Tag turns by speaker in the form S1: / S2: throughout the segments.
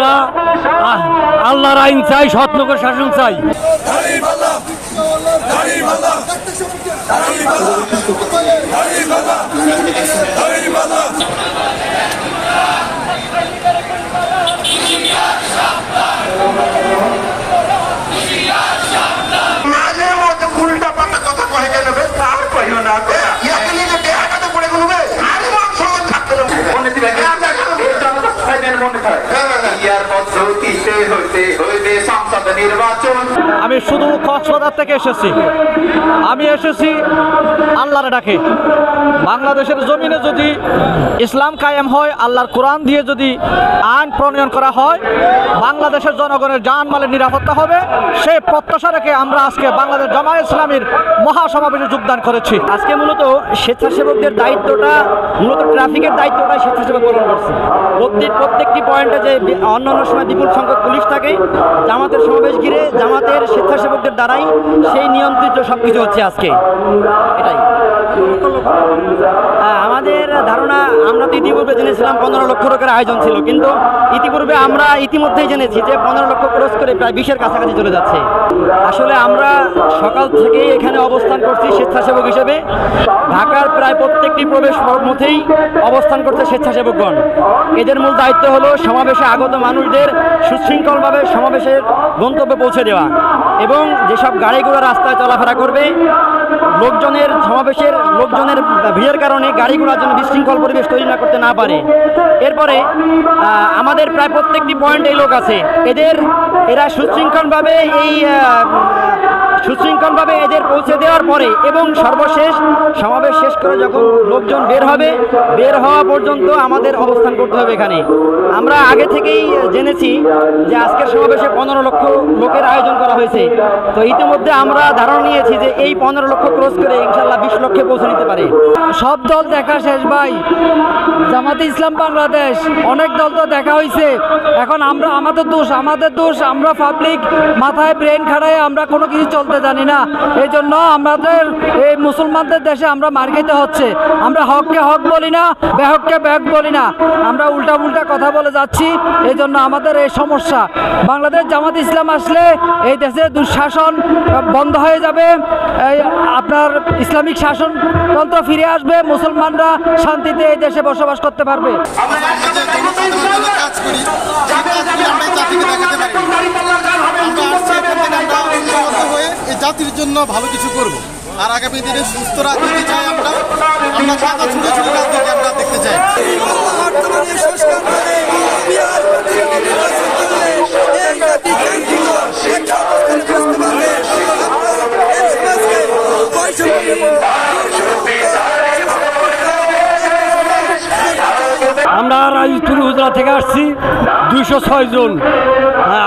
S1: আমরা আল্লাহর আইন চাই, সৎ লোকের শাসন চাই। আমি শুধু কক্সবাজার থেকে এসেছি, আমি এসেছি আল্লাহর ডাকে। বাংলাদেশের জমিনে যদি ইসলাম কায়েম হয়, আল্লাহর কোরআন দিয়ে যদি আইন প্রণয়ন করা হয়, বাংলাদেশের জনগণের জানমালের নিরাপত্তা হবে, সেই প্রত্যাশা রেখে আমরা আজকে বাংলাদেশ জামায়াত ইসলামীর মহাসমাবেশে যোগদান করেছি।
S2: আজকে মূলত স্বেচ্ছাসেবকদের দায়িত্বটা, মূলত ট্রাফিকের দায়িত্বটা স্বেচ্ছাসেবক পালন করছে। প্রত্যেকটি পয়েন্টে যে অন্যান্য সময় বিপুল সংখ্যক পুলিশ থাকে, জামাতের সমাবেশ ঘিরে জামাতের স্বেচ্ছাসেবকদের দ্বারাই সেই নিয়ন্ত্রিত সবকিছু হচ্ছে আজকে। এটাই আমাদের ধারণা। আমরা তো ইতিপূর্বে জেনেছিলাম 15 লক্ষ লোকের আয়োজন ছিল, কিন্তু ইতিপূর্বে আমরা ইতিমধ্যেই জেনেছি যে 15 লক্ষ ক্রস করে প্রায় 20-এর কাছাকাছি চলে যাচ্ছে। আসলে আমরা সকাল থেকেই এখানে অবস্থান করছি স্বেচ্ছাসেবক হিসেবে। ঢাকার প্রায় প্রত্যেকটি প্রবেশ পথেই অবস্থান করছে স্বেচ্ছাসেবকগণ। এদের মূল দায়িত্ব হলো সমাবেশে আগত মানুষদের সুশৃঙ্খলভাবে সমাবেশের গন্তব্যে পৌঁছে দেওয়া, এবং যেসব গাড়িগুলো রাস্তায় চলাফেরা করবে, সমাবেশের লোকজনের ভিড়ের কারণে গাড়িগুলোর জন্য বিশৃঙ্খল পরিবেশ তৈরি না করতে না পারে। এরপরে আমাদের প্রায় প্রত্যেকটি পয়েন্টেই লোক আছে, এরা সুশৃঙ্খলভাবে এদের পৌঁছে দেওয়ার পরে এবং সর্বশেষ সমাবেশ শেষ করে যখন লোকজন বের হওয়া পর্যন্ত আমাদের অবস্থান করতে হবে এখানে। আমরা আগে থেকেই জেনেছি যে আজকের সমাবেশে 15 লক্ষ লোকের আয়োজন করা হয়েছে। তো ইতিমধ্যে আমরা ধারণা নিয়েছি যে এই 15 লক্ষ ক্রস করে ইনশাল্লাহ 20 লক্ষে পৌঁছে নিতে পারে।
S3: সব দল দেখা শেষ ভাই, জামাতে ইসলাম বাংলাদেশ অনেক দল তো দেখা হয়েছে। এখন আমাদের দোষ, আমরা পাবলিক মাথায় ব্রেন খাটায় আমরা কোনো কিছু চলতে জানি না। এই জন্য আমাদের এই মুসলমানদের দেশে আমরা মার খেতে হচ্ছে। আমরা হককে হক বলি না, বেহককে বেহক বলি না, আমরা উল্টা কথা বলে যাচ্ছি। এই জন্য আমাদের এই সমস্যা। বাংলাদেশ জামাত ইসলাম আসলে এই দেশে দুঃশাসন বন্ধ হয়ে যাবে, আপনার ইসলামিক শাসনতন্ত্র ফিরে আসবে, মুসলমানরা শান্তিতে এই দেশে বসবাস করতে পারবে।
S4: জাতির জন্য ভালো কিছু করব, আর আগামী দিনে সুস্থ রাজনীতি চাই। আমরা ছাতা ছুটে রাজনীতি আমরা দেখতে চাই।
S1: আমরা রাজপুর উপজেলা থেকে আসছি 206 জন।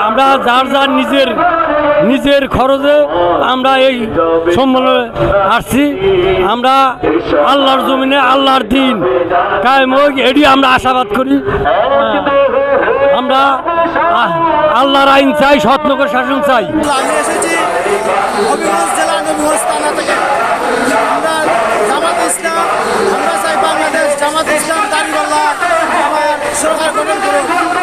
S1: আমরা যার নিজের খরচে আমরা এই সম্মেলনে আসছি। আমরা আল্লাহর জমিনে আল্লাহর দিন কায়েম হোক, এটি আমরা আশাবাদ করি। আমরা আল্লাহর আইন চাই, সৎ লোকের শাসন চাই।
S4: আমি এসেছি হবিগঞ্জ জেলা নবীগঞ্জ থানা থেকে। আমরা জামাত ইসলাম, আমরা চাই বাংলাদেশ জামাত ইসলাম দাঁড়িপাল্লা আমার সরকার গঠন করুন।